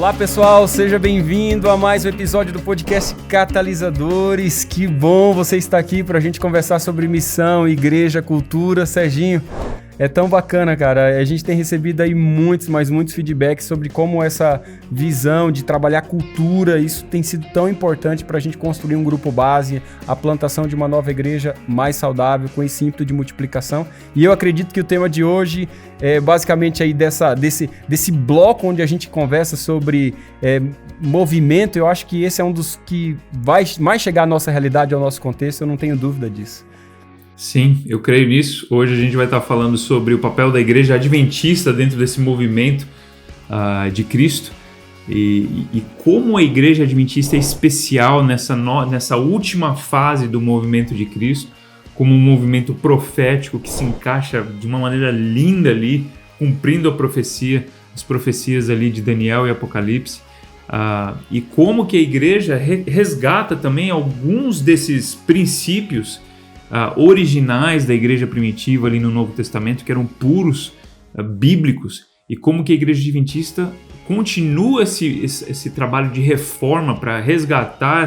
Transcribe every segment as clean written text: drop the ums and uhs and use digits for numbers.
Olá pessoal, seja bem-vindo a mais um episódio do podcast Catalisadores. Que bom você estar aqui para a gente conversar sobre missão, igreja, cultura. Serginho, é tão bacana, cara. A gente tem recebido aí muitos feedbacks sobre como essa visão de trabalhar cultura, isso tem sido tão importante para a gente construir um grupo base, a plantação de uma nova igreja mais saudável, com esse ímpeto de multiplicação. E eu acredito que o tema de hoje é basicamente aí desse bloco onde a gente conversa sobre movimento. Eu acho que esse é um dos que vai mais chegar à nossa realidade, ao nosso contexto, eu não tenho dúvida disso. Sim, eu creio nisso. Hoje a gente vai estar falando sobre o papel da igreja adventista dentro desse movimento de Cristo e como a igreja adventista é especial nessa última fase do movimento de Cristo, como um movimento profético que se encaixa de uma maneira linda ali, cumprindo as profecias ali de Daniel e Apocalipse, e como que a igreja resgata também alguns desses princípios originais da igreja primitiva ali no Novo Testamento, que eram puros, bíblicos, e como que a igreja adventista continua esse trabalho de reforma para resgatar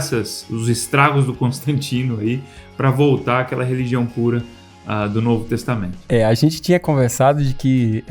os estragos do Constantino aí, para voltar àquela religião pura do Novo Testamento. A gente tinha conversado de que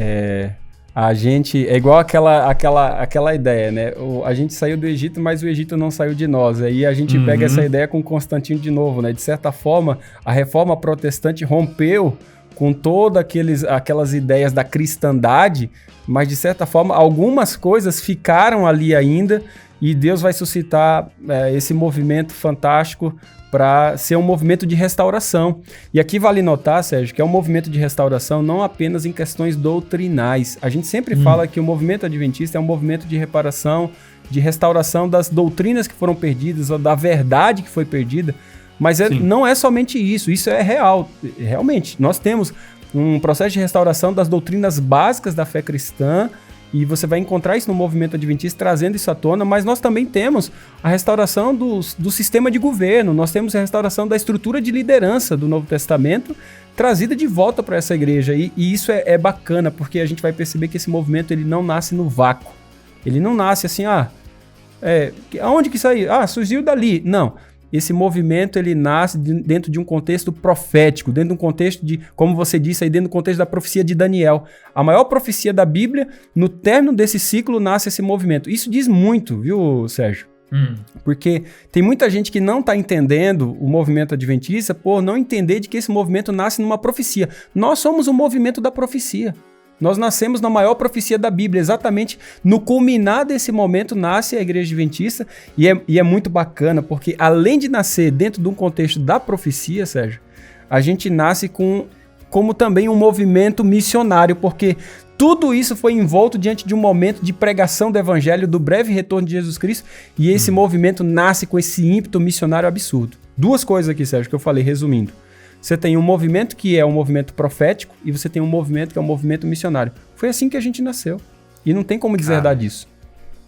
a gente é igual aquela ideia, né? A gente saiu do Egito, mas o Egito não saiu de nós. Aí a gente pega essa ideia com Constantino de novo, né? De certa forma, a reforma protestante rompeu com todas aquelas ideias da cristandade, mas de certa forma algumas coisas ficaram ali ainda e Deus vai suscitar esse movimento fantástico para ser um movimento de restauração. E aqui vale notar, Sérgio, que é um movimento de restauração não apenas em questões doutrinais. A gente sempre fala que o movimento adventista é um movimento de reparação, de restauração das doutrinas que foram perdidas, ou da verdade que foi perdida, mas não é somente isso é real. Realmente, nós temos um processo de restauração das doutrinas básicas da fé cristã, e você vai encontrar isso no movimento adventista trazendo isso à tona, mas nós também temos a restauração do sistema de governo, nós temos a restauração da estrutura de liderança do Novo Testamento trazida de volta para essa igreja, e isso é bacana, porque a gente vai perceber que esse movimento ele não nasce no vácuo, ele não nasce assim, aonde que saiu? Surgiu dali. Não. Esse movimento ele nasce dentro de um contexto profético, dentro de um contexto de, como você disse aí, dentro do contexto da profecia de Daniel. A maior profecia da Bíblia, no término desse ciclo nasce esse movimento. Isso diz muito, viu, Sérgio? Porque tem muita gente que não está entendendo o movimento adventista por não entender de que esse movimento nasce numa profecia. Nós somos o movimento da profecia. Nós nascemos na maior profecia da Bíblia, exatamente no culminar desse momento nasce a igreja adventista, e é muito bacana, porque além de nascer dentro de um contexto da profecia, Sérgio, a gente nasce como também um movimento missionário, porque tudo isso foi envolto diante de um momento de pregação do evangelho, do breve retorno de Jesus Cristo, e esse movimento nasce com esse ímpeto missionário absurdo. Duas coisas aqui, Sérgio, que eu falei, resumindo. Você tem um movimento que é um movimento profético e você tem um movimento que é um movimento missionário. Foi assim que a gente nasceu. E não tem como deserdar disso.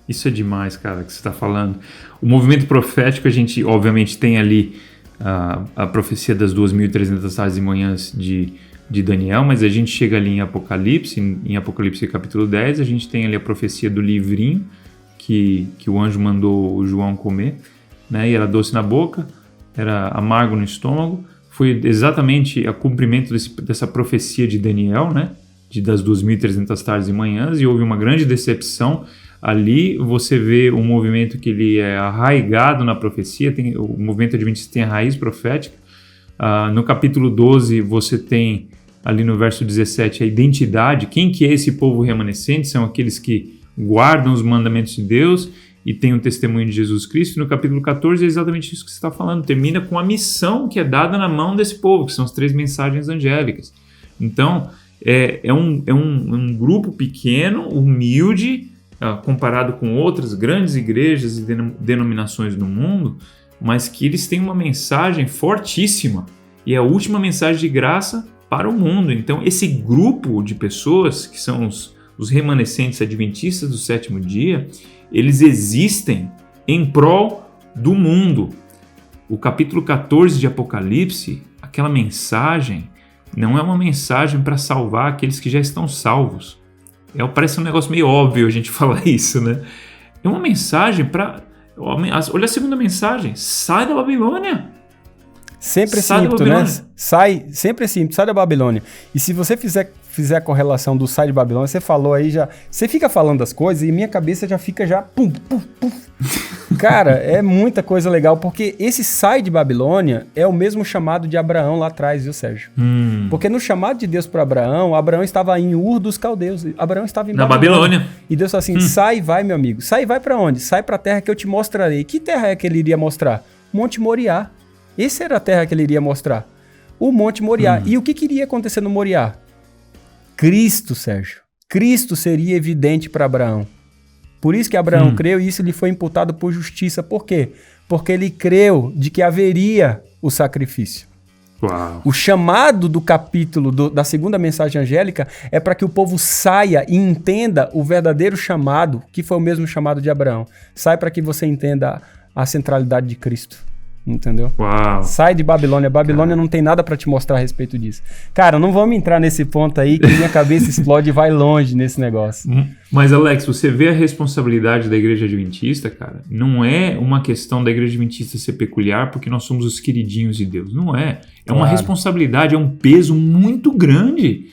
Isso é demais, cara, que você está falando. O movimento profético, a gente obviamente tem ali a profecia das 2.300 tardes e manhãs de Daniel, mas a gente chega ali em Apocalipse capítulo 10, a gente tem ali a profecia do livrinho que o anjo mandou o João comer, né? E era doce na boca, era amargo no estômago. Foi exatamente o cumprimento dessa profecia de Daniel, né? Das 2.300 tardes e manhãs, e houve uma grande decepção. Ali você vê um movimento que ele é arraigado na profecia, o movimento adventista tem a raiz profética. No capítulo 12 você tem, ali no verso 17, a identidade. Quem que é esse povo remanescente? São aqueles que guardam os mandamentos de Deus e tem um testemunho de Jesus Cristo. No capítulo 14 é exatamente isso que você está falando, termina com a missão que é dada na mão desse povo, que são as 3 mensagens angélicas. Então, é um grupo pequeno, humilde, comparado com outras grandes igrejas e denominações no mundo, mas que eles têm uma mensagem fortíssima, e é a última mensagem de graça para o mundo. Então, esse grupo de pessoas, que são os remanescentes adventistas do sétimo dia, eles existem em prol do mundo. O capítulo 14 de Apocalipse, aquela mensagem, não é uma mensagem para salvar aqueles que já estão salvos. Parece um negócio meio óbvio a gente falar isso, né? É uma mensagem para... Olha a segunda mensagem. Sai da Babilônia. Sempre esse ímpeto, né? Sempre esse ímpeto, sai da Babilônia. E se você fizer a correlação do sai de Babilônia, você falou aí já... Você fica falando das coisas e minha cabeça já fica já... Pum, pum, pum. Cara, é muita coisa legal, porque esse sai de Babilônia é o mesmo chamado de Abraão lá atrás, viu, Sérgio? Porque no chamado de Deus para Abraão, Abraão estava em Ur dos Caldeus. Abraão estava em Babilônia. E Deus falou assim, sai e vai, meu amigo. Sai e vai para onde? Sai para a terra que eu te mostrarei. Que terra é que ele iria mostrar? Monte Moriá. Essa era a terra que ele iria mostrar. O Monte Moriá. E o que iria acontecer no Moriá? Cristo, Sérgio. Cristo seria evidente para Abraão. Por isso que Abraão creu e isso lhe foi imputado por justiça. Por quê? Porque ele creu de que haveria o sacrifício. Uau. O chamado do capítulo da segunda mensagem angélica é para que o povo saia e entenda o verdadeiro chamado, que foi o mesmo chamado de Abraão. Sai para que você entenda a centralidade de Cristo. Entendeu? Uau. Sai de Babilônia. Babilônia não tem nada pra te mostrar a respeito disso. Cara, não vamos entrar nesse ponto aí que minha cabeça explode e vai longe nesse negócio. Mas, Alex, você vê a responsabilidade da Igreja Adventista, cara? Não é uma questão da Igreja Adventista ser peculiar porque nós somos os queridinhos de Deus. Não é. É uma responsabilidade, é um peso muito grande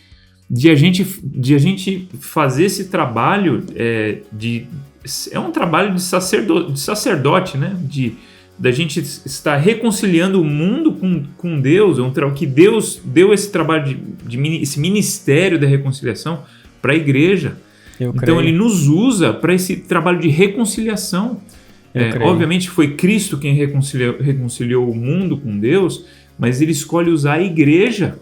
de a gente fazer esse trabalho. É um trabalho de sacerdote, né? Da gente estar reconciliando o mundo com Deus, que Deus deu esse trabalho esse ministério da reconciliação para a igreja. Então ele nos usa para esse trabalho de reconciliação. Obviamente foi Cristo quem reconciliou o mundo com Deus, mas ele escolhe usar a igreja,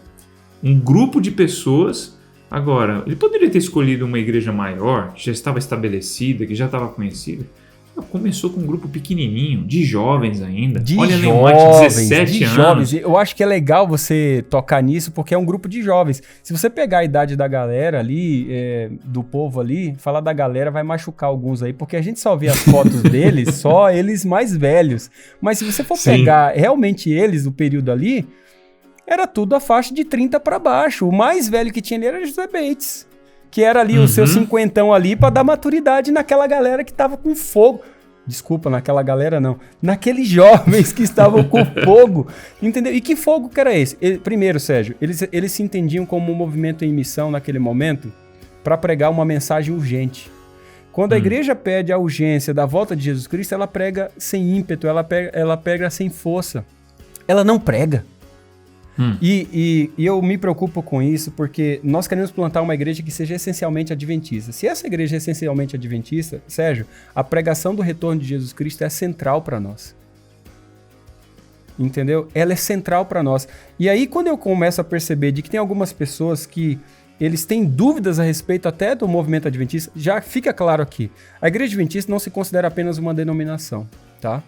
um grupo de pessoas. Agora, ele poderia ter escolhido uma igreja maior, que já estava estabelecida, que já estava conhecida. Começou com um grupo pequenininho, de jovens ainda. Olha, Leonte, 17 anos. Jovens. Eu acho que é legal você tocar nisso, porque é um grupo de jovens. Se você pegar a idade da galera ali, do povo ali, falar da galera vai machucar alguns aí, porque a gente só vê as fotos deles, só eles mais velhos. Mas se você for pegar realmente eles do período ali, era tudo a faixa de 30 para baixo. O mais velho que tinha ali era José Bates, que era ali o seu cinquentão ali para dar maturidade naquela galera que tava com fogo. Desculpa, naquela galera não. Naqueles jovens que estavam com fogo. Entendeu? E que fogo que era esse? Primeiro, Sérgio, eles se entendiam como um movimento em missão naquele momento para pregar uma mensagem urgente. Quando a igreja pede a urgência da volta de Jesus Cristo, ela prega sem ímpeto, ela prega sem força. Ela não prega. E eu me preocupo com isso porque nós queremos plantar uma igreja que seja essencialmente adventista. Se essa igreja é essencialmente adventista, Sérgio, a pregação do retorno de Jesus Cristo é central para nós. Entendeu? Ela é central para nós. E aí quando eu começo a perceber de que tem algumas pessoas que eles têm dúvidas a respeito até do movimento adventista, já fica claro aqui. A igreja adventista não se considera apenas uma denominação, tá?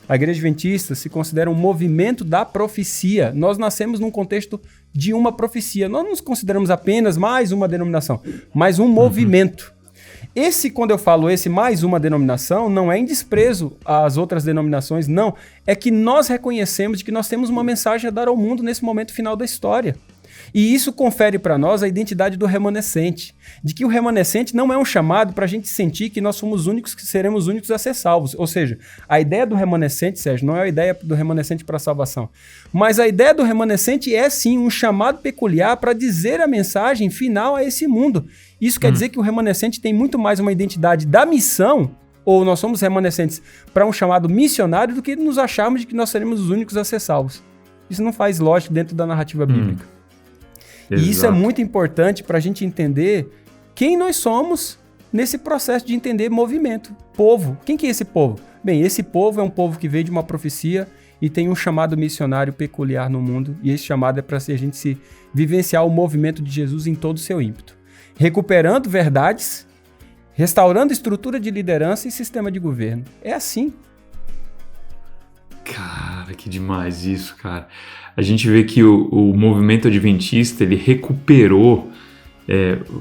A igreja adventista se considera um movimento da profecia. Nós nascemos num contexto de uma profecia. Nós não nos consideramos apenas mais uma denominação, mas um movimento. Quando eu falo esse mais uma denominação, não é em desprezo às outras denominações, não. É que nós reconhecemos de que nós temos uma mensagem a dar ao mundo nesse momento final da história. E isso confere para nós a identidade do remanescente, de que o remanescente não é um chamado para a gente sentir que nós somos únicos, que seremos únicos a ser salvos. Ou seja, a ideia do remanescente, Sérgio, não é a ideia do remanescente para a salvação, mas a ideia do remanescente é sim um chamado peculiar para dizer a mensagem final a esse mundo. Isso quer dizer que o remanescente tem muito mais uma identidade da missão, ou nós somos remanescentes para um chamado missionário, do que nos acharmos de que nós seremos os únicos a ser salvos. Isso não faz lógica dentro da narrativa bíblica. E isso é muito importante para a gente entender quem nós somos nesse processo de entender movimento. Povo. Quem que é esse povo? Bem, esse povo é um povo que veio de uma profecia e tem um chamado missionário peculiar no mundo. E esse chamado é para a gente se vivenciar o movimento de Jesus em todo o seu ímpeto. Recuperando verdades, restaurando estrutura de liderança e sistema de governo. É assim. Cara, que demais isso, cara. A gente vê que o movimento adventista, ele recuperou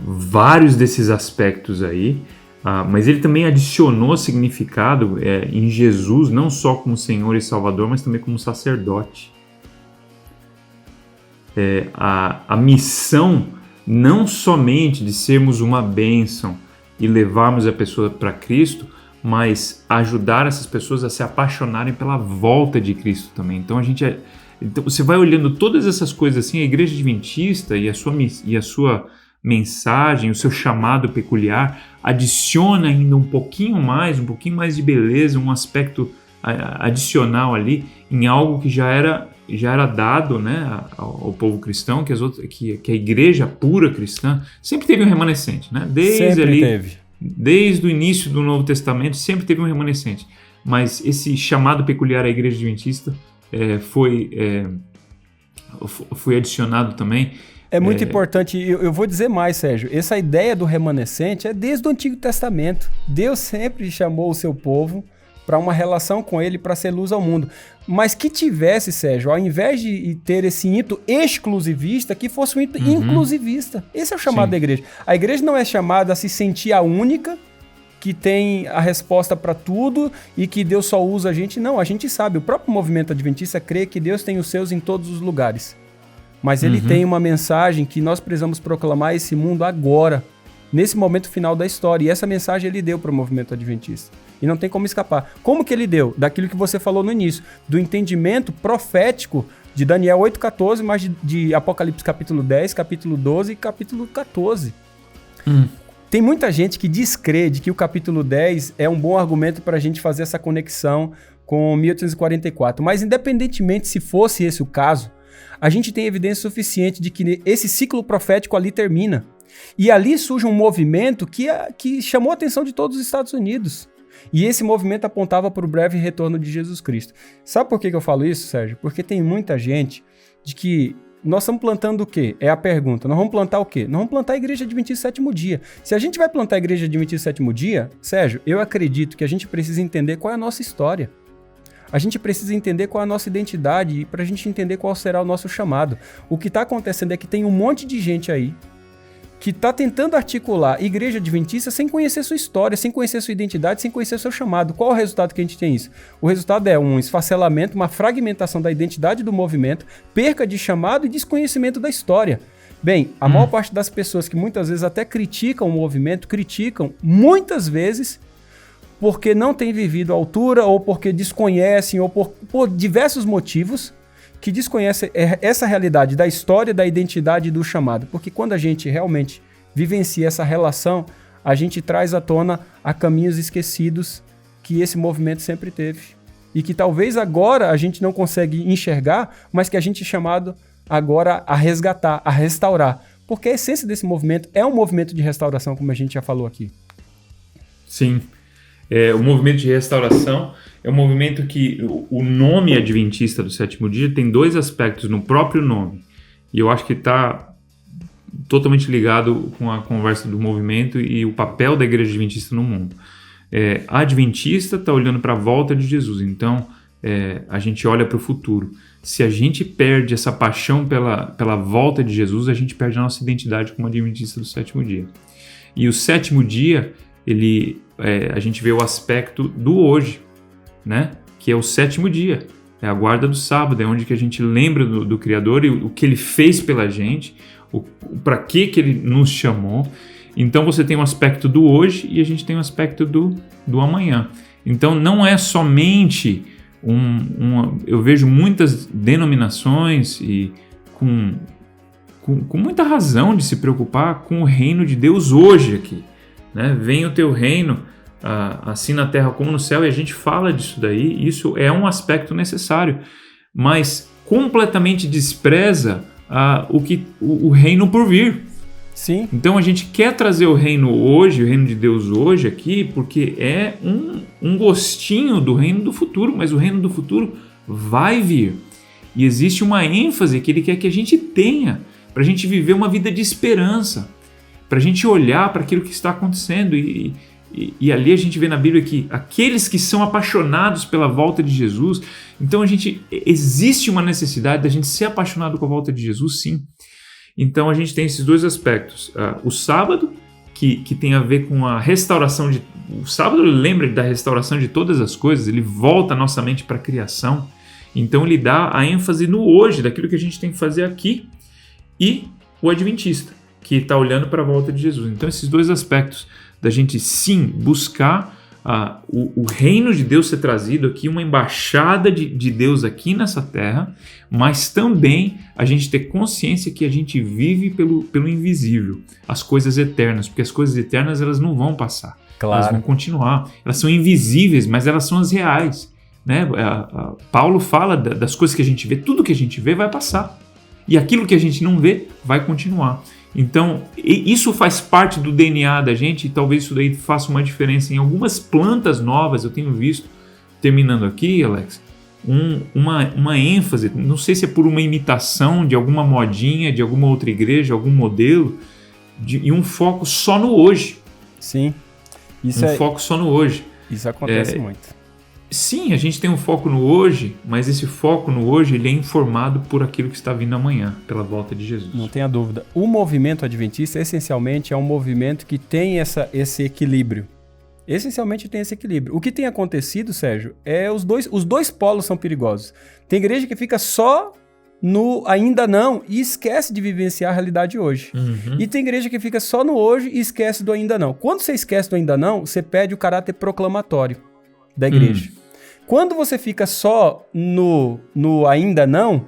vários desses aspectos aí, mas ele também adicionou significado em Jesus, não só como Senhor e Salvador, mas também como sacerdote. A missão não somente de sermos uma bênção e levarmos a pessoa para Cristo, mas ajudar essas pessoas a se apaixonarem pela volta de Cristo também. Então então você vai olhando todas essas coisas assim, a Igreja Adventista e a sua mensagem, o seu chamado peculiar, adiciona ainda um pouquinho mais de beleza, um aspecto adicional ali em algo que já era dado, né, ao povo cristão, que a igreja pura cristã sempre teve um remanescente, né? Desde o início do Novo Testamento sempre teve um remanescente, mas esse chamado peculiar à Igreja Adventista foi adicionado também. É muito importante, eu vou dizer mais, Sérgio, essa ideia do remanescente é desde o Antigo Testamento. Deus sempre chamou o seu povo para uma relação com ele, para ser luz ao mundo. Mas que tivesse, Sérgio, ao invés de ter esse ímpeto exclusivista, que fosse um ímpeto inclusivista. Esse é o chamado da igreja. A igreja não é chamada a se sentir a única que tem a resposta para tudo e que Deus só usa a gente. Não, a gente sabe, o próprio movimento adventista crê que Deus tem os seus em todos os lugares. Mas ele tem uma mensagem que nós precisamos proclamar a esse mundo agora, nesse momento final da história. E essa mensagem ele deu para o movimento adventista. E não tem como escapar. Como que ele deu? Daquilo que você falou no início, do entendimento profético de Daniel 8,14, mas de Apocalipse capítulo 10, capítulo 12 e capítulo 14. Tem muita gente que descrê de que o capítulo 10 é um bom argumento para a gente fazer essa conexão com 1844. Mas independentemente se fosse esse o caso, a gente tem evidência suficiente de que esse ciclo profético ali termina. E ali surge um movimento que chamou a atenção de todos os Estados Unidos. E esse movimento apontava para o breve retorno de Jesus Cristo. Sabe por que eu falo isso, Sérgio? Porque tem muita gente de que nós estamos plantando o quê? É a pergunta. Nós vamos plantar o quê? Nós vamos plantar a Igreja Adventista Sétimo Dia. Se a gente vai plantar a Igreja Adventista Sétimo Dia, Sérgio, eu acredito que a gente precisa entender qual é a nossa história. A gente precisa entender qual é a nossa identidade e para a gente entender qual será o nosso chamado. O que está acontecendo é que tem um monte de gente aí que está tentando articular Igreja Adventista sem conhecer sua história, sem conhecer sua identidade, sem conhecer seu chamado. Qual é o resultado que a gente tem isso? O resultado é um esfacelamento, uma fragmentação da identidade do movimento, perca de chamado e desconhecimento da história. Bem, a maior parte das pessoas que muitas vezes até criticam o movimento, criticam muitas vezes porque não têm vivido a altura ou porque desconhecem ou por diversos motivos que desconhece essa realidade da história, da identidade e do chamado. Porque quando a gente realmente vivencia essa relação, a gente traz à tona a caminhos esquecidos que esse movimento sempre teve. E que talvez agora a gente não consegue enxergar, mas que a gente é chamado agora a resgatar, a restaurar. Porque a essência desse movimento é um movimento de restauração, como a gente já falou aqui. Sim. O movimento de restauração é um movimento que o nome adventista do sétimo dia tem dois aspectos no próprio nome. E eu acho que está totalmente ligado com a conversa do movimento e o papel da igreja adventista no mundo. A adventista está olhando para a volta de Jesus, então a gente olha para o futuro. Se a gente perde essa paixão pela volta de Jesus, a gente perde a nossa identidade como adventista do sétimo dia. E o sétimo dia, a gente vê o aspecto do hoje, né? Que é o sétimo dia, é a guarda do sábado, é onde que a gente lembra do Criador e o que Ele fez pela gente, para que Ele nos chamou. Então você tem um aspecto do hoje e a gente tem um aspecto do amanhã. Então não é somente eu vejo muitas denominações e com muita razão de se preocupar com o reino de Deus hoje aqui, né? Venha o teu reino, assim na terra como no céu, e a gente fala disso daí, isso é um aspecto necessário, mas completamente despreza o reino por vir. Sim. Então a gente quer trazer o reino hoje, o reino de Deus hoje aqui, porque é um gostinho do reino do futuro, mas o reino do futuro vai vir. E existe uma ênfase que Ele quer que a gente tenha, para a gente viver uma vida de esperança, para a gente olhar para aquilo que está acontecendo. E ali a gente vê na Bíblia que aqueles que são apaixonados pela volta de Jesus, então existe uma necessidade da gente ser apaixonado com a volta de Jesus, sim. Então a gente tem esses dois aspectos. O sábado, que tem a ver com a restauração o sábado lembra da restauração de todas as coisas, ele volta a nossa mente para a criação. Então ele dá a ênfase no hoje, daquilo que a gente tem que fazer aqui. E o adventista, que está olhando para a volta de Jesus. Então esses dois aspectos da gente sim buscar o reino de Deus ser trazido aqui, uma embaixada de Deus aqui nessa terra, mas também a gente ter consciência que a gente vive pelo invisível, as coisas eternas, porque as coisas eternas elas não vão passar, elas vão continuar, elas são invisíveis, mas elas são as reais, né? Paulo fala das coisas que a gente vê, tudo que a gente vê vai passar, e aquilo que a gente não vê vai continuar. Então, isso faz parte do DNA da gente e talvez isso daí faça uma diferença em algumas plantas novas. Eu tenho visto, terminando aqui, Alex, uma ênfase, não sei se é por uma imitação de alguma modinha, de alguma outra igreja, algum modelo, e um foco só no hoje. Sim. Foco só no hoje. Isso acontece muito. Sim, a gente tem um foco no hoje, mas esse foco no hoje ele é informado por aquilo que está vindo amanhã, pela volta de Jesus. Não tenha dúvida. O movimento adventista, essencialmente, é um movimento que tem esse equilíbrio. Essencialmente tem esse equilíbrio. O que tem acontecido, Sérgio, os dois polos são perigosos. Tem igreja que fica só no ainda não e esquece de vivenciar a realidade hoje. Uhum. E tem igreja que fica só no hoje e esquece do ainda não. Quando você esquece do ainda não, você perde o caráter proclamatório da igreja. Quando você fica só no ainda não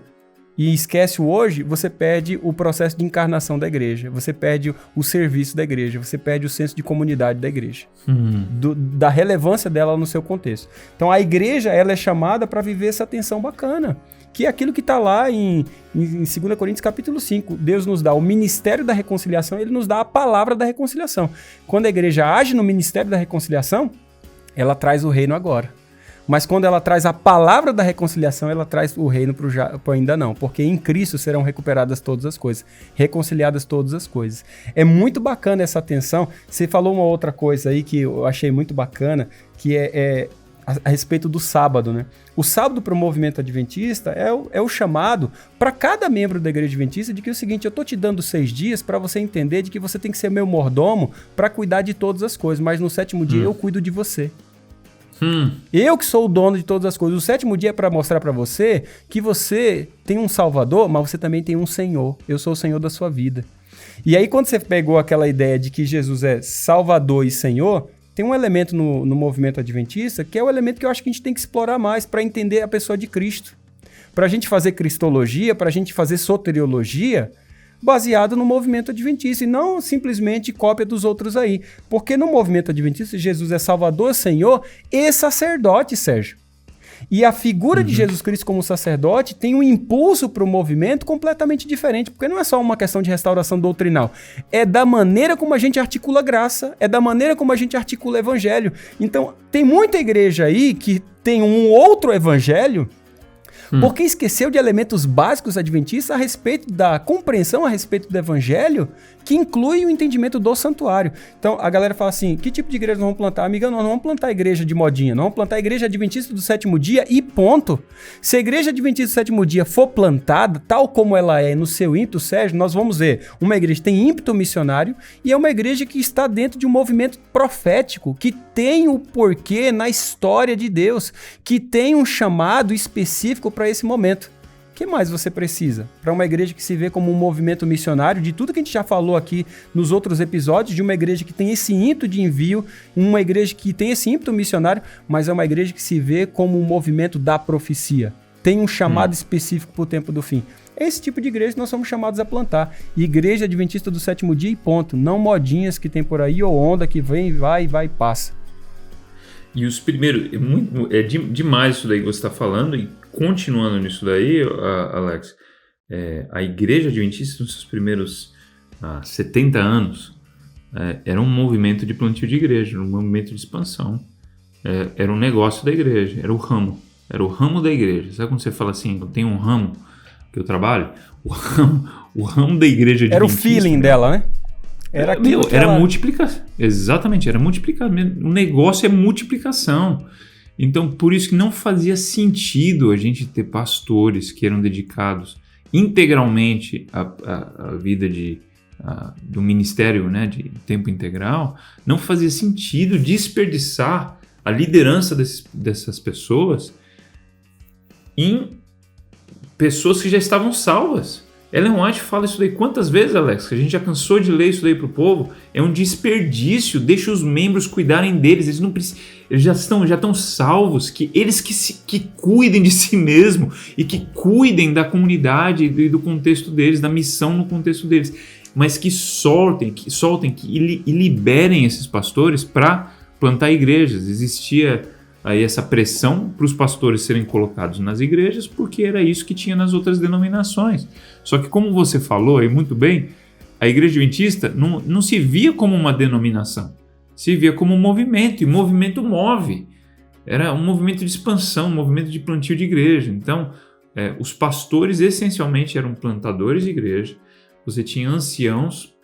e esquece o hoje, você perde o processo de encarnação da igreja, você perde o serviço da igreja, você perde o senso de comunidade da igreja, da relevância dela no seu contexto. Então a igreja ela é chamada para viver essa tensão bacana, que é aquilo que está lá em 2 Coríntios capítulo 5. Deus nos dá o ministério da reconciliação, ele nos dá a palavra da reconciliação. Quando a igreja age no ministério da reconciliação, ela traz o reino agora. Mas quando ela traz a palavra da reconciliação, ela traz o reino para o ainda não. Porque em Cristo serão recuperadas todas as coisas, reconciliadas todas as coisas. É muito bacana essa atenção. Você falou uma outra coisa aí que eu achei muito bacana, que é a respeito do sábado, né? O sábado para o movimento adventista é o chamado para cada membro da igreja adventista de que é o seguinte: eu estou te dando 6 dias para você entender de que você tem que ser meu mordomo para cuidar de todas as coisas, mas no 7º dia eu cuido de você. Eu que sou o dono de todas as coisas. O 7º dia é para mostrar para você que você tem um Salvador, mas você também tem um Senhor. Eu sou o Senhor da sua vida. E aí quando você pegou aquela ideia de que Jesus é Salvador e Senhor, tem um elemento no movimento adventista que é o elemento que eu acho que a gente tem que explorar mais para entender a pessoa de Cristo. Para a gente fazer cristologia, para a gente fazer soteriologia, baseado no movimento adventista e não simplesmente cópia dos outros aí. Porque no movimento adventista, Jesus é Salvador, Senhor e sacerdote, Sérgio. E a figura de Jesus Cristo como sacerdote tem um impulso para o movimento completamente diferente, porque não é só uma questão de restauração doutrinal, é da maneira como a gente articula graça, é da maneira como a gente articula evangelho. Então, tem muita igreja aí que tem um outro evangelho, porque esqueceu de elementos básicos adventistas a respeito da compreensão a respeito do evangelho, que inclui o entendimento do santuário. Então, a galera fala assim, que tipo de igreja nós vamos plantar? Amiga, nós não vamos plantar a igreja de modinha, nós vamos plantar a igreja adventista do 7º dia e ponto. Se a igreja adventista do 7º dia for plantada, tal como ela é no seu ímpeto, Sérgio, nós vamos ver uma igreja que tem ímpeto missionário e é uma igreja que está dentro de um movimento profético, que tem o porquê na história de Deus, que tem um chamado específico para esse momento. O que mais você precisa para uma igreja que se vê como um movimento missionário, de tudo que a gente já falou aqui nos outros episódios, de uma igreja que tem esse ímpeto de envio, uma igreja que tem esse ímpeto missionário, mas é uma igreja que se vê como um movimento da profecia, tem um chamado específico para o tempo do fim. É esse tipo de igreja que nós somos chamados a plantar. Igreja Adventista do 7º dia e ponto, não modinhas que tem por aí ou onda que vem, vai e passa. E os primeiros, demais isso daí que você está falando, e continuando nisso daí, Alex, a igreja adventista nos seus primeiros 70 anos era um movimento de plantio de igreja, um movimento de expansão, era um negócio da igreja, era o ramo da igreja. Sabe quando você fala assim, eu tenho um ramo que eu trabalho? O ramo da igreja adventista... Era o feeling dela, né? Era multiplicação. Exatamente, era multiplicação. O negócio é multiplicação. Então, por isso que não fazia sentido a gente ter pastores que eram dedicados integralmente à vida do ministério, né, de tempo integral. Não fazia sentido desperdiçar a liderança dessas pessoas em pessoas que já estavam salvas. Ellen White fala isso daí quantas vezes, Alex? Que a gente já cansou de ler isso daí pro povo. É um desperdício, deixa os membros cuidarem deles. Eles não precisam, eles já estão salvos, que eles que cuidem de si mesmo e que cuidem da comunidade e do contexto deles, da missão no contexto deles. Mas que soltem e liberem esses pastores para plantar igrejas. Existia aí essa pressão para os pastores serem colocados nas igrejas, porque era isso que tinha nas outras denominações. Só que, como você falou aí muito bem, a Igreja Adventista não se via como uma denominação, se via como um movimento, e movimento move. Era um movimento de expansão, um movimento de plantio de igreja. Então, os pastores essencialmente eram plantadores de igreja. Você tinha anciãos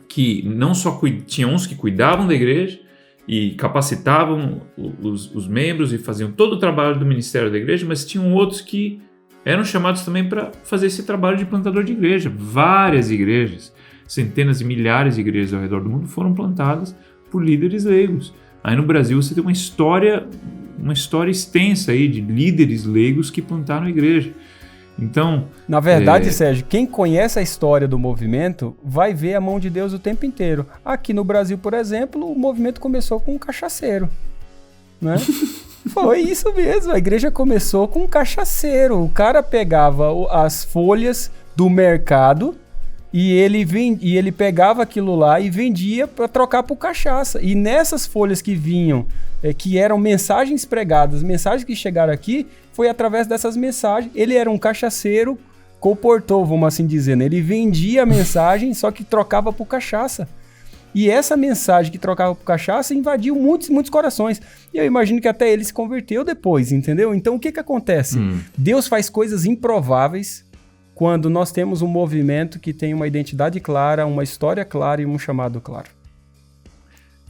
que não só tinha uns que cuidavam da igreja e capacitavam os membros e faziam todo o trabalho do ministério da igreja, mas tinham outros que eram chamados também para fazer esse trabalho de plantador de igreja. Várias igrejas, centenas e milhares de igrejas ao redor do mundo foram plantadas por líderes leigos. Aí no Brasil você tem uma história extensa aí de líderes leigos que plantaram a igreja. Então, na verdade, Sérgio, quem conhece a história do movimento vai ver a mão de Deus o tempo inteiro. Aqui no Brasil, por exemplo, o movimento começou com um cachaceiro, né? Foi isso mesmo, a igreja começou com um cachaceiro. O cara pegava as folhas do mercado e ele pegava aquilo lá e vendia para trocar por cachaça. E nessas folhas que vinham, que eram mensagens pregadas, mensagens que chegaram aqui, foi através dessas mensagens. Ele era um cachaceiro colportor, vamos assim dizer, né? Ele vendia a mensagem, só que trocava por cachaça. E essa mensagem que trocava por cachaça invadiu muitos corações. E eu imagino que até ele se converteu depois, entendeu? Então o que acontece? Deus faz coisas improváveis quando nós temos um movimento que tem uma identidade clara, uma história clara e um chamado claro.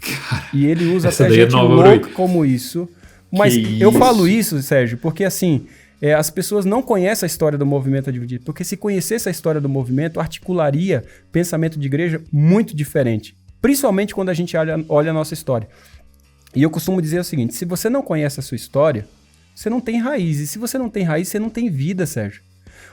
Cara, e ele usa até gente louca como isso. Mas eu falo isso, Sérgio, porque assim, as pessoas não conhecem a história do movimento adventista, porque se conhecesse a história do movimento, articularia pensamento de igreja muito diferente. Principalmente quando a gente olha a nossa história. E eu costumo dizer o seguinte, se você não conhece a sua história, você não tem raiz. E se você não tem raiz, você não tem vida, Sérgio.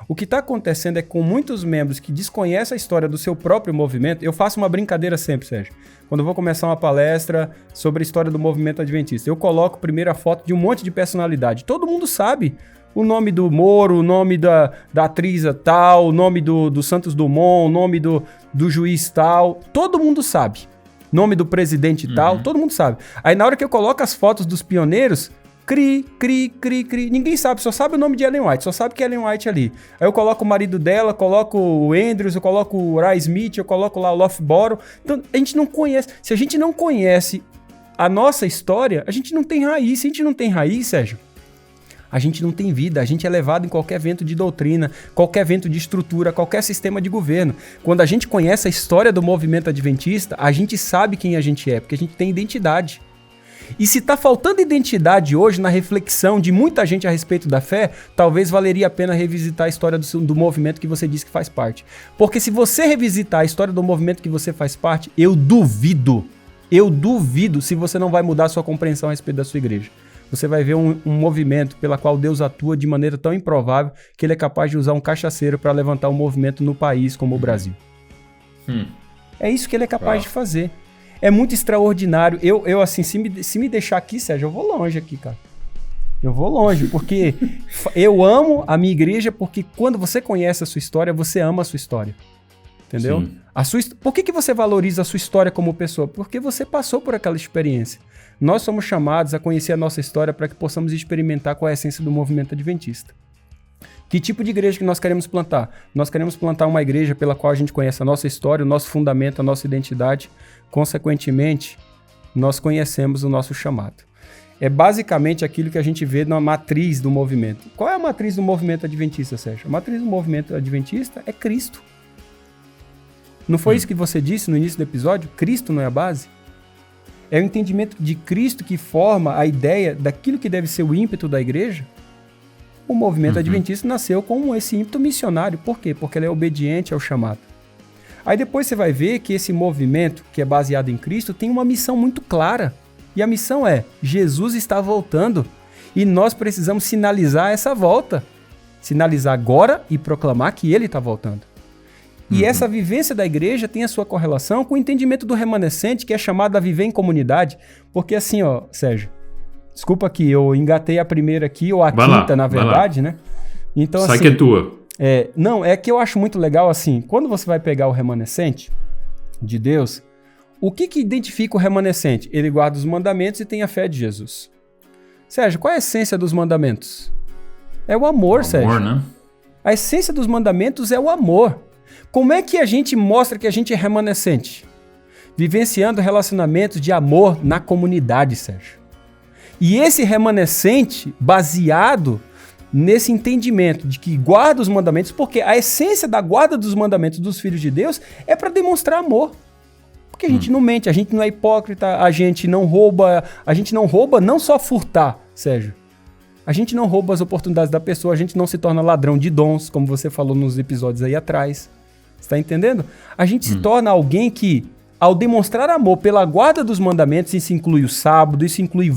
O que está acontecendo é com muitos membros que desconhecem a história do seu próprio movimento. Eu faço uma brincadeira sempre, Sérgio. Quando eu vou começar uma palestra sobre a história do movimento adventista, eu coloco primeiro a foto de um monte de personalidade. Todo mundo sabe o nome do Moro, o nome da atriz tal, o nome do Santos Dumont, o nome do juiz tal. Todo mundo sabe. Nome do presidente tal, todo mundo sabe. Aí na hora que eu coloco as fotos dos pioneiros, cri. Ninguém sabe, só sabe o nome de Ellen White, só sabe que é Ellen White ali. Aí eu coloco o marido dela, coloco o Andrews, eu coloco o Ray Smith, eu coloco lá o Loughborough. Então a gente não conhece. Se a gente não conhece a nossa história, a gente não tem raiz. Se a gente não tem raiz, Sérgio, a gente não tem vida, a gente é levado em qualquer vento de doutrina, qualquer vento de estrutura, qualquer sistema de governo. Quando a gente conhece a história do movimento adventista, a gente sabe quem a gente é, porque a gente tem identidade. E se está faltando identidade hoje na reflexão de muita gente a respeito da fé, talvez valeria a pena revisitar a história do movimento que você diz que faz parte. Porque se você revisitar a história do movimento que você faz parte, eu duvido se você não vai mudar a sua compreensão a respeito da sua igreja. Você vai ver um movimento pela qual Deus atua de maneira tão improvável que ele é capaz de usar um cachaceiro para levantar um movimento no país como o Brasil. É isso que ele é capaz de fazer. É muito extraordinário. Eu assim, se me deixar aqui, Sérgio, eu vou longe aqui, cara. Eu vou longe, porque eu amo a minha igreja, porque quando você conhece a sua história, você ama a sua história. Entendeu? Por que você valoriza a sua história como pessoa? Porque você passou por aquela experiência. Nós somos chamados a conhecer a nossa história para que possamos experimentar qual é a essência do movimento adventista. Que tipo de igreja que nós queremos plantar? Nós queremos plantar uma igreja pela qual a gente conhece a nossa história, o nosso fundamento, a nossa identidade. Consequentemente, nós conhecemos o nosso chamado. É basicamente aquilo que a gente vê na matriz do movimento. Qual é a matriz do movimento adventista, Sérgio? A matriz do movimento adventista é Cristo. Não foi isso que você disse no início do episódio? Cristo não é a base? É o entendimento de Cristo que forma a ideia daquilo que deve ser o ímpeto da igreja. O movimento adventista nasceu com esse ímpeto missionário. Por quê? Porque ele é obediente ao chamado. Aí depois você vai ver que esse movimento, que é baseado em Cristo, tem uma missão muito clara. E a missão é, Jesus está voltando e nós precisamos sinalizar essa volta. sinalizar agora e proclamar que ele está voltando. E essa vivência da igreja tem a sua correlação com o entendimento do remanescente, que é chamado a viver em comunidade. Porque assim, ó, Sérgio, desculpa que eu engatei a primeira aqui, ou a quinta, na verdade, né? Então, sai assim, que é tua. Não, é que eu acho muito legal, assim, quando você vai pegar o remanescente de Deus, o que identifica o remanescente? Ele guarda os mandamentos e tem a fé de Jesus. Sérgio, qual é a essência dos mandamentos? É o amor, Sérgio. Amor, né? A essência dos mandamentos é o amor. Como é que a gente mostra que a gente é remanescente? Vivenciando relacionamentos de amor na comunidade, Sérgio. E esse remanescente, baseado nesse entendimento de que guarda os mandamentos, porque a essência da guarda dos mandamentos dos filhos de Deus é para demonstrar amor. Porque a gente não mente, a gente não é hipócrita, a gente não rouba não só furtar, Sérgio. A gente não rouba as oportunidades da pessoa, a gente não se torna ladrão de dons, como você falou nos episódios aí atrás. Você tá entendendo? A gente se torna alguém que, ao demonstrar amor pela guarda dos mandamentos, isso inclui o sábado, isso inclui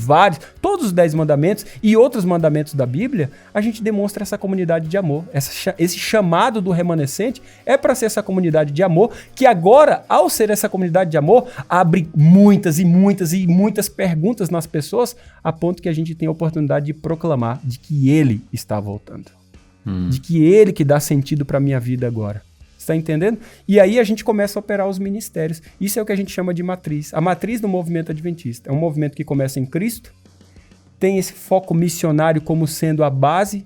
todos os 10 mandamentos e outros mandamentos da Bíblia, a gente demonstra essa comunidade de amor. Esse chamado do remanescente é para ser essa comunidade de amor, que agora, ao ser essa comunidade de amor, abre muitas e muitas e muitas perguntas nas pessoas, a ponto que a gente tem a oportunidade de proclamar de que Ele está voltando. De que Ele que dá sentido para a minha vida agora. Está entendendo? E aí a gente começa a operar os ministérios. Isso é o que a gente chama de matriz. A matriz do movimento adventista é um movimento que começa em Cristo, tem esse foco missionário como sendo a base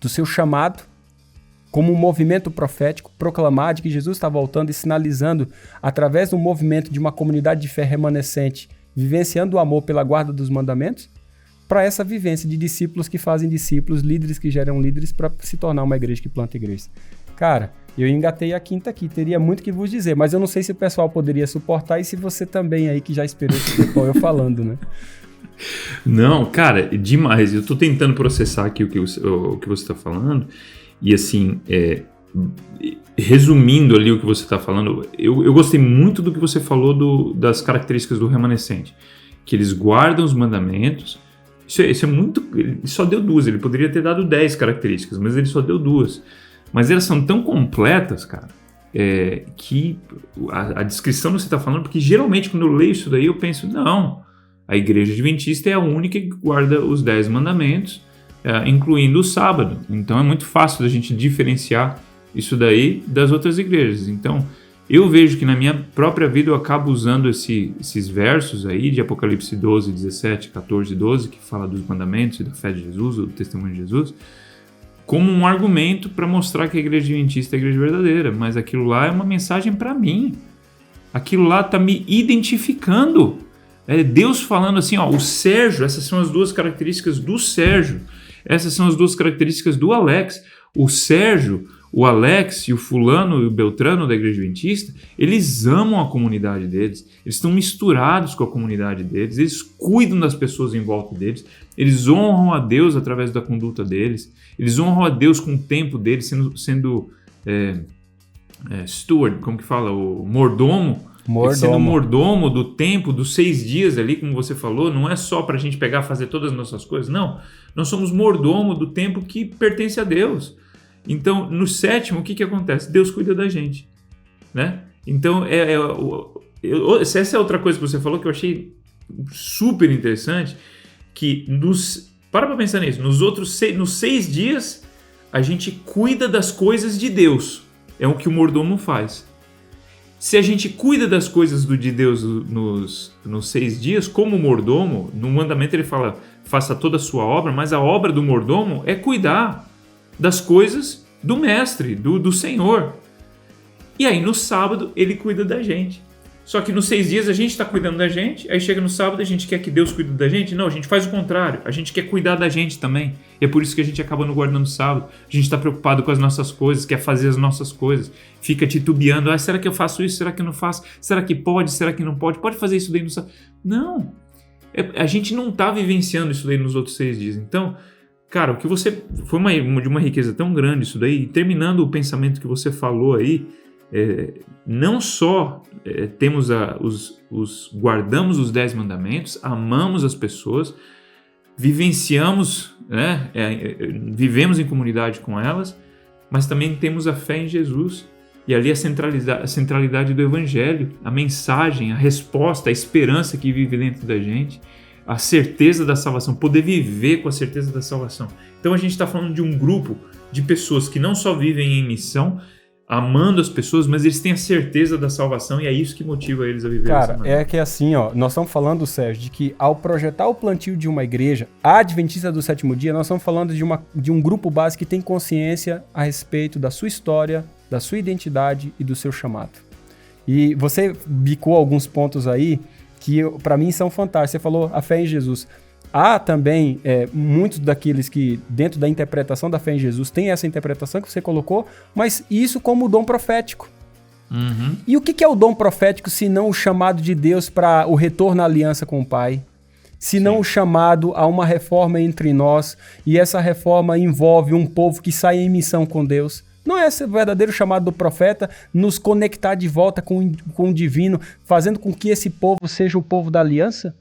do seu chamado, como um movimento profético, proclamar de que Jesus está voltando e sinalizando através do movimento de uma comunidade de fé remanescente, vivenciando o amor pela guarda dos mandamentos, para essa vivência de discípulos que fazem discípulos, líderes que geram líderes, para se tornar uma igreja que planta igrejas. Cara, eu engatei a quinta aqui, teria muito que vos dizer, mas eu não sei se o pessoal poderia suportar e se você também aí que já esperou esse tempo eu falando, né? Não, cara, demais. Eu tô tentando processar aqui o que você tá falando e assim, resumindo ali o que você tá falando, eu gostei muito do que você falou das características do remanescente, que eles guardam os mandamentos. Isso é muito... Ele só deu 2, ele poderia ter dado 10 características, mas ele só deu 2. Mas elas são tão completas, cara, que a descrição que você está falando, porque geralmente quando eu leio isso daí eu penso, não, a igreja adventista é a única que guarda os 10 mandamentos, incluindo o sábado. Então é muito fácil da gente diferenciar isso daí das outras igrejas. Então eu vejo que na minha própria vida eu acabo usando esses versos aí de Apocalipse 12, 17, 14 e 12, que fala dos mandamentos e da fé de Jesus, do testemunho de Jesus, como um argumento para mostrar que a igreja adventista é a igreja verdadeira, mas aquilo lá é uma mensagem para mim. Aquilo lá está me identificando. É Deus falando assim, ó, o Sérgio, essas são as 2 características do Sérgio, essas são as 2 características do Alex. O Sérgio, o Alex e o fulano e o Beltrano da igreja adventista, eles amam a comunidade deles, eles estão misturados com a comunidade deles, eles cuidam das pessoas em volta deles, eles honram a Deus através da conduta deles, eles honram a Deus com o tempo deles, sendo steward, como que fala, o mordomo. Sendo mordomo do tempo, dos 6 dias ali, como você falou, não é só para a gente pegar e fazer todas as nossas coisas, não. Nós somos mordomo do tempo que pertence a Deus. Então, no 7º, o que acontece? Deus cuida da gente, né? Então, essa é outra coisa que você falou que eu achei super interessante, que para pensar nisso, nos 6 dias, a gente cuida das coisas de Deus. É o que o mordomo faz. Se a gente cuida das coisas de Deus nos 6 dias, como mordomo, no mandamento ele fala, faça toda a sua obra, mas a obra do mordomo é cuidar das coisas do mestre, do Senhor. E aí no sábado ele cuida da gente. Só que nos 6 dias a gente está cuidando da gente, aí chega no sábado a gente quer que Deus cuide da gente. Não, a gente faz o contrário, a gente quer cuidar da gente também. E é por isso que a gente acaba não guardando o sábado. A gente está preocupado com as nossas coisas, quer fazer as nossas coisas. Fica titubeando, será que eu faço isso, será que eu não faço? Será que pode, será que não pode? Pode fazer isso daí no sábado? Não, a gente não está vivenciando isso daí nos outros 6 dias. Então, cara, o que você... Foi de uma riqueza tão grande isso daí. E terminando o pensamento que você falou aí, não só temos guardamos os 10 mandamentos, amamos as pessoas, vivenciamos né? Vivemos em comunidade com elas, mas também temos a fé em Jesus. E ali a centralidade do Evangelho, a mensagem, a resposta, a esperança que vive dentro da gente, a certeza da salvação, poder viver com a certeza da salvação. Então a gente está falando de um grupo de pessoas que não só vivem em missão, amando as pessoas, mas eles têm a certeza da salvação e é isso que motiva eles a viver. Cara, é que assim, ó, nós estamos falando, Sérgio, de que ao projetar o plantio de uma igreja, a Adventista do Sétimo Dia, nós estamos falando de um grupo base que tem consciência a respeito da sua história, da sua identidade e do seu chamado. E você bicou alguns pontos aí que para mim são fantásticos. Você falou a fé em Jesus. Há também muitos daqueles que, dentro da interpretação da fé em Jesus, tem essa interpretação que você colocou, mas isso como dom profético. Uhum. E o que é o dom profético, se não o chamado de Deus para o retorno à aliança com o Pai? Se não o chamado a uma reforma entre nós, e essa reforma envolve um povo que sai em missão com Deus? Não é esse o verdadeiro chamado do profeta, nos conectar de volta com o divino, fazendo com que esse povo seja o povo da aliança?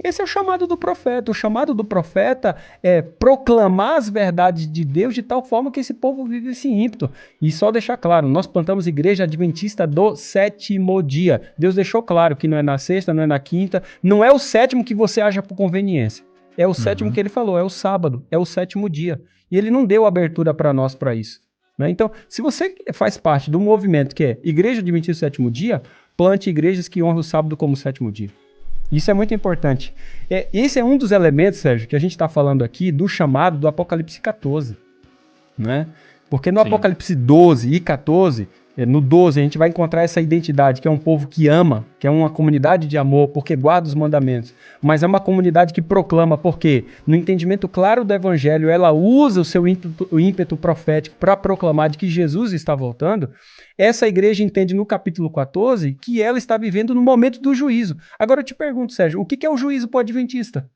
Esse é o chamado do profeta. O chamado do profeta é proclamar as verdades de Deus de tal forma que esse povo vive esse ímpeto. E só deixar claro, nós plantamos igreja adventista do sétimo dia. Deus deixou claro que não é na sexta, não é na quinta, não é o sétimo que você acha por conveniência. É o sétimo que ele falou, é o sábado, é o sétimo dia. E ele não deu abertura para nós para isso. Né? Então, se você faz parte do movimento que é Igreja Adventista do Sétimo Dia, plante igrejas que honram o sábado como sétimo dia. Isso é muito importante. Esse é um dos elementos, Sérgio, que a gente está falando aqui do chamado do Apocalipse 14. Né? Porque no Apocalipse 12 e 14, no 12 a gente vai encontrar essa identidade, que é um povo que ama, que é uma comunidade de amor, porque guarda os mandamentos. Mas é uma comunidade que proclama, porque no entendimento claro do Evangelho, ela usa o seu ímpeto profético para proclamar de que Jesus está voltando. Essa igreja entende no capítulo 14 que ela está vivendo no momento do juízo. Agora eu te pergunto, Sérgio, o que é o juízo para o adventista?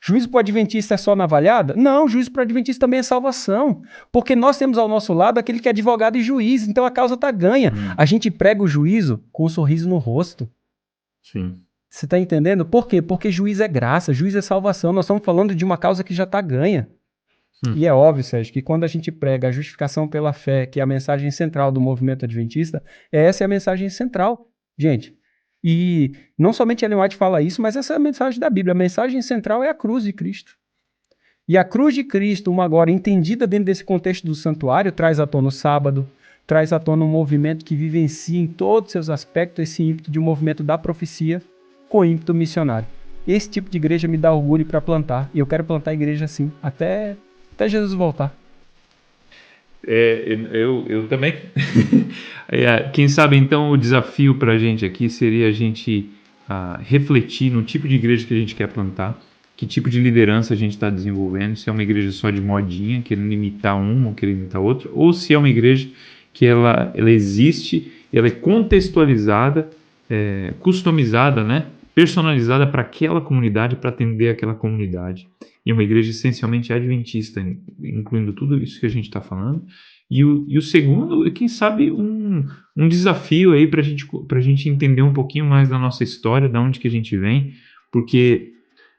Juízo para o adventista é só navalhada? Não, juízo para o adventista também é salvação. Porque nós temos ao nosso lado aquele que é advogado e juiz, então a causa está ganha. A gente prega o juízo com um sorriso no rosto. Sim. Você está entendendo? Por quê? Porque juiz é graça, juiz é salvação. Nós estamos falando de uma causa que já está ganha. E é óbvio, Sérgio, que quando a gente prega a justificação pela fé, que é a mensagem central do movimento adventista, essa é a mensagem central, gente. E não somente Ellen White fala isso, mas essa é a mensagem da Bíblia. A mensagem central é a cruz de Cristo. E a cruz de Cristo, uma agora entendida dentro desse contexto do santuário, traz à tona o sábado, traz à tona um movimento que vivencia em todos os seus aspectos esse ímpeto de um movimento da profecia com ímpeto missionário. Esse tipo de igreja me dá orgulho para plantar. E eu quero plantar igreja assim, até Jesus voltar. Eu também. Quem sabe então o desafio para a gente aqui seria a gente refletir no tipo de igreja que a gente quer plantar, que tipo de liderança a gente está desenvolvendo, se é uma igreja só de modinha, querendo imitar um ou querendo imitar outro, ou se é uma igreja que ela existe, ela é contextualizada, customizada, né? Personalizada para aquela comunidade, para atender aquela comunidade. E uma igreja essencialmente adventista, incluindo tudo isso que a gente está falando. E o segundo, quem sabe, um desafio aí para a gente entender um pouquinho mais da nossa história, da onde que a gente vem, porque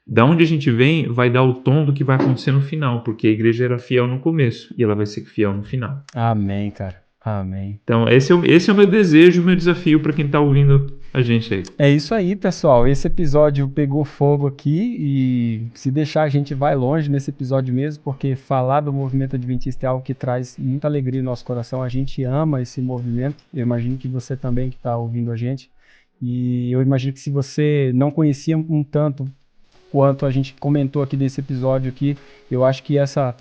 da onde a gente vem vai dar o tom do que vai acontecer no final, porque a igreja era fiel no começo e ela vai ser fiel no final. Amém, cara. Amém. Então, esse é o meu desejo, o meu desafio para quem está ouvindo a gente aí. É isso aí, pessoal. Esse episódio pegou fogo aqui e se deixar a gente vai longe nesse episódio mesmo, porque falar do movimento adventista é algo que traz muita alegria no nosso coração. A gente ama esse movimento. Eu imagino que você também que está ouvindo a gente. E eu imagino que se você não conhecia um tanto quanto a gente comentou aqui desse episódio aqui, eu acho que essa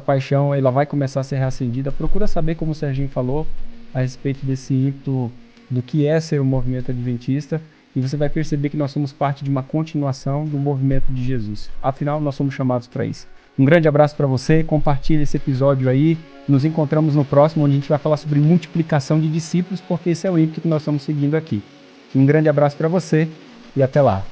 paixão ela vai começar a ser reacendida. Procura saber, como o Serginho falou, a respeito desse ímpeto do que é ser um movimento adventista, e você vai perceber que nós somos parte de uma continuação do movimento de Jesus. Afinal, nós somos chamados para isso. Um grande abraço para você, compartilhe esse episódio aí, nos encontramos no próximo, onde a gente vai falar sobre multiplicação de discípulos, porque esse é o ímpeto que nós estamos seguindo aqui. Um grande abraço para você e até lá.